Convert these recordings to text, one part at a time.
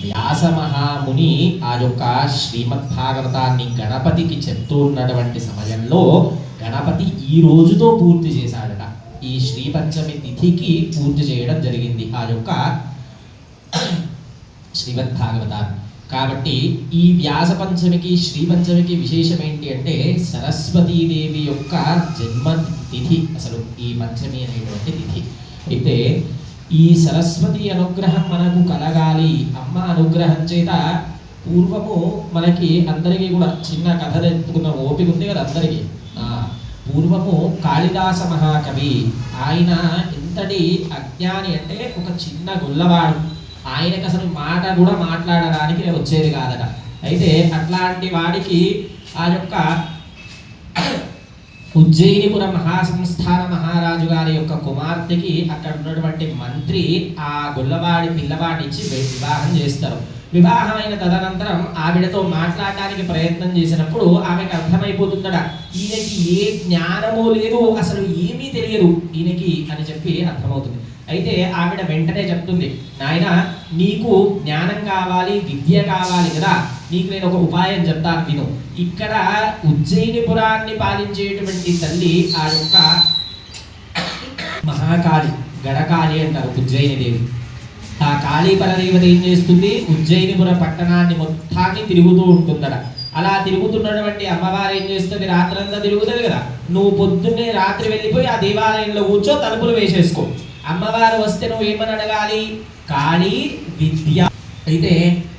వ్యాస మహాముని ఆ యొక్క శ్రీమద్భాగవతాన్ని గణపతికి చెప్తూ ఉన్నటువంటి సమయంలో గణపతి ఈ రోజుతో పూర్తి చేశాడట. ఈ శ్రీపంచమి తిథికి పూర్తి చేయడం జరిగింది ఆ యొక్క శ్రీమద్భాగవతాన్ని. కాబట్టి ఈ వ్యాస పంచమికి శ్రీపంచమికి విశేషం ఏంటి అంటే సరస్వతీదేవి యొక్క జన్మ తిథి అసలు ఈ పంచమి అనేటువంటి తిథి. అయితే ఈ సరస్వతి అనుగ్రహం మనకు కలగాలి, అమ్మ అనుగ్రహం చేత పూర్వము మనకి అందరికీ కూడా చిన్న కథ తెచ్చుకున్న ఓపిక ఉంది కదా అందరికీ. పూర్వము కాళిదాస మహాకవి, ఆయన ఎంతటి అజ్ఞాని అంటే ఒక చిన్న గొల్లవాడు, ఆయనకు అసలు మాట కూడా మాట్లాడడానికి వచ్చేది కాదట. అయితే అట్లాంటి వాడికి ఆ యొక్క ఉజ్జయినిపుర మహాసంస్థాన మహారాజు గారి యొక్క కుమార్తెకి అక్కడ ఉన్నటువంటి మంత్రి ఆ గొల్లవాడి పిల్లవాడిచ్చి వివాహం చేస్తారు. వివాహమైన తదనంతరం ఆవిడతో మాట్లాడడానికి ప్రయత్నం చేసినప్పుడు ఆమెకు అర్థమైపోతుందట ఈయనకి ఏ జ్ఞానమూ లేదు, అసలు ఏమీ తెలియదు ఈయనకి అని చెప్పి అర్థమవుతుంది. అయితే ఆవిడ వెంటనే చెప్తుంది, నాయన నీకు జ్ఞానం కావాలి, విద్య కావాలి కదా, నీకు నేను ఒక ఉపాయం చెప్తాను విను. ఇక్కడ ఉజ్జయినిపురాన్ని పాలించేటువంటి తల్లి ఆ యొక్క మహాకాళి, గడకాళి అంటారు ఉజ్జయిని దేవి. ఆ కాళీపర దేవత ఏం చేస్తుంది, ఉజ్జయినిపుర పట్టణాన్ని మొత్తాన్ని తిరుగుతూ ఉంటుందట. అలా తిరుగుతున్నటువంటి అమ్మవారు ఏం చేస్తుంది, రాత్రంతా తిరుగుతుంది కదా, నువ్వు పొద్దున్నే రాత్రి వెళ్ళిపోయి ఆ దేవాలయంలో కూర్చో, తలుపులు వేసేసుకో. అమ్మవారు వస్తే నువ్వు ఏమని అడగాలి, కాళీ విద్య. అయితే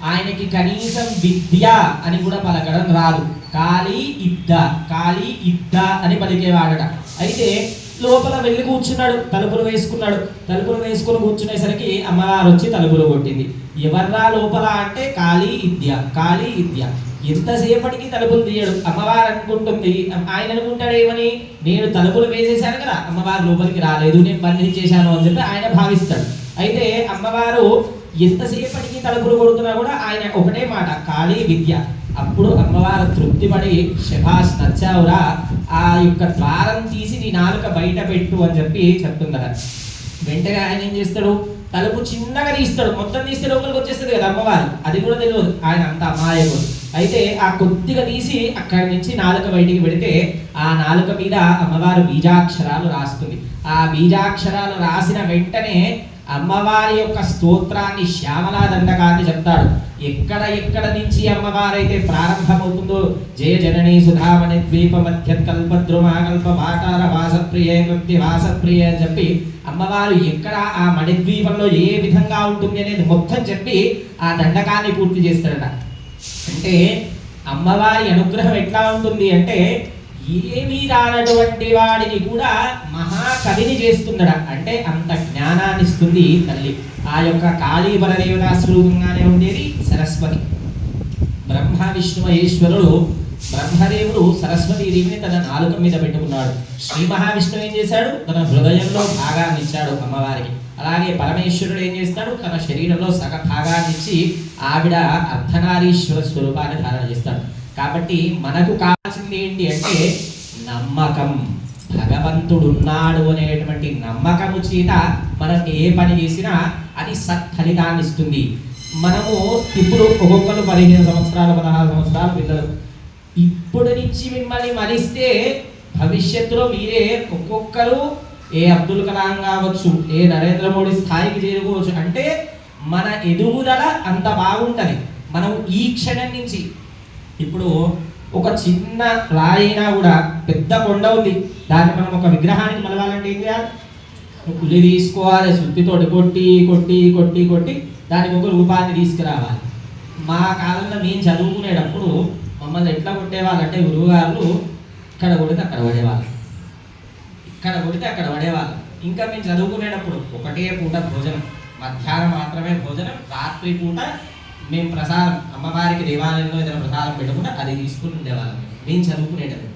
ఆయనకి కనీసం విద్య అని కూడా పలకడం రాదు, కాళీ ఇద్ద, కాళీ ఇద్ద అని పలికేవాడట. అయితే లోపల వెళ్ళి కూర్చున్నాడు, తలుపులు వేసుకున్నాడు. తలుపులు వేసుకుని కూర్చునేసరికి అమ్మవారు వచ్చి తలుపులు కొట్టింది. ఎవర్రా లోపల అంటే కాళీ విద్య, కాళీ విద్య. ఎంతసేపటికి తలుపులు తీయడు. అమ్మవారు అనుకుంటుంది, ఆయన అనుకుంటాడు ఏమని, నేను తలుపులు వేసేసాను కదా, అమ్మవారు లోపలికి రాలేదు, నేను బంధించేశాను అని చెప్పి ఆయన భావిస్తాడు. అయితే అమ్మవారు ఎంతసేపటికి తలుపులు కొడుతున్నా కూడా ఆయన ఒకటే మాట, కాళీ విద్య. అప్పుడు అమ్మవారు తృప్తిపడి, శభాష్ నచ్చావురా, ఆ యొక్క ద్వారం తీసి నీ నాలుక బయట పెట్టు అని చెప్పి చెప్తుందట. వెంటనే ఆయన ఏం చేస్తాడు, తలుపు చిన్నగా తీస్తాడు, మొత్తం తీస్తే లోపలికి వచ్చేస్తుంది కదా అమ్మవారు, అది కూడా తెలియదు, ఆయన అంత అమాయకుడు. అయితే ఆ కొద్దిగా తీసి అక్కడి నుంచి నాలుక బయటికి పెడితే ఆ నాలుక మీద అమ్మవారు బీజాక్షరాలు రాస్తుంది. ఆ బీజాక్షరాలు రాసిన వెంటనే అమ్మవారి యొక్క స్తోత్రాన్ని, శ్యామలా దండకాన్ని చెప్తాడు. ఎక్కడ నుంచి అమ్మవారైతే ప్రారంభమవుతుందో, జయ జననీ సుధామణి ద్వీప మధ్యకల్పద్రుమాకల్ప వాటార వాసప్రియ కృతి వాసప్రియ అని చెప్పి అమ్మవారు ఎక్కడ ఆ మణిద్వీపంలో ఏ విధంగా ఉంటుంది అనేది మొత్తం చెప్పి ఆ దండకాన్ని పూర్తి చేస్తాడట. అంటే అమ్మవారి అనుగ్రహం ఎట్లా ఉంటుంది అంటే ఏమీ రానటువంటి వాడిని కూడా మహాకవిని చేస్తుందట. అంటే అంత జ్ఞానాన్ని ఇస్తుంది తల్లి. ఆ యొక్క కాళీపర దేవతా స్వరూపంగానే ఉండేది సరస్వతి. బ్రహ్మ విష్ణు మహేశ్వరుడు, బ్రహ్మదేవుడు సరస్వతీదేవిని తన నాలుక మీద పెట్టుకున్నాడు. శ్రీ మహావిష్ణువు ఏం చేశాడు, తన హృదయంలో భాగాన్ని ఇచ్చాడు అమ్మవారికి. అలాగే పరమేశ్వరుడు ఏం చేస్తాడు, తన శరీరంలో సగ భాగాన్ని ఇచ్చి ఆవిడ అర్ధనారీశ్వర స్వరూపాన్ని ధారణ చేస్తాడు. కాబట్టి మనకు కావాల్సింది ఏంటి అంటే నమ్మకం, భగవంతుడున్నాడు అనేటువంటి నమ్మకము చేత మనం ఏ పని చేసినా అది సత్ఫలితాన్ని ఇస్తుంది. మనము ఇప్పుడు ఒక్కొక్కరు 15 సంవత్సరాలు 16 సంవత్సరాలు పిల్లలు, ఇప్పుడు నుంచి మిమ్మల్ని మరిస్తే భవిష్యత్తులో మీరే ఒక్కొక్కరు ఏ అబ్దుల్ కలాం కావచ్చు, ఏ నరేంద్ర మోడీ స్థాయికి చేరుకోవచ్చు. అంటే మన ఎదుగుదల అంత బాగుంటుంది. మనం ఈ క్షణం నుంచి, ఇప్పుడు ఒక చిన్న రాయినా కూడా పెద్ద కొండ ఉంది, దాన్ని మనం ఒక విగ్రహానికి మలవాలంటే ఏం చేయాలి, పులి తీసుకోవాలి, శుద్ధితోటి కొట్టి కొట్టి కొట్టి కొట్టి దానికి ఒక రూపాన్ని తీసుకురావాలి. మా కాలంలో మేము చదువుకునేటప్పుడు మమ్మల్ని ఎట్లా కొట్టేవాళ్ళంటే గురువుగారు ఇక్కడ కొడితే అక్కడ పడేవాళ్ళు, ఇక్కడ కొడితే అక్కడ పడేవాళ్ళు. ఇంకా మేము చదువుకునేటప్పుడు ఒకటే పూట భోజనం, మధ్యాహ్నం మాత్రమే భోజనం, రాత్రి పూట మేము ప్రసాదం, అమ్మవారికి దేవాలయంలో ఏదైనా ప్రసాదం పెట్టుకుంటే అది తీసుకుని ఉండేవాళ్ళం మేము చదువుకునేటప్పుడు.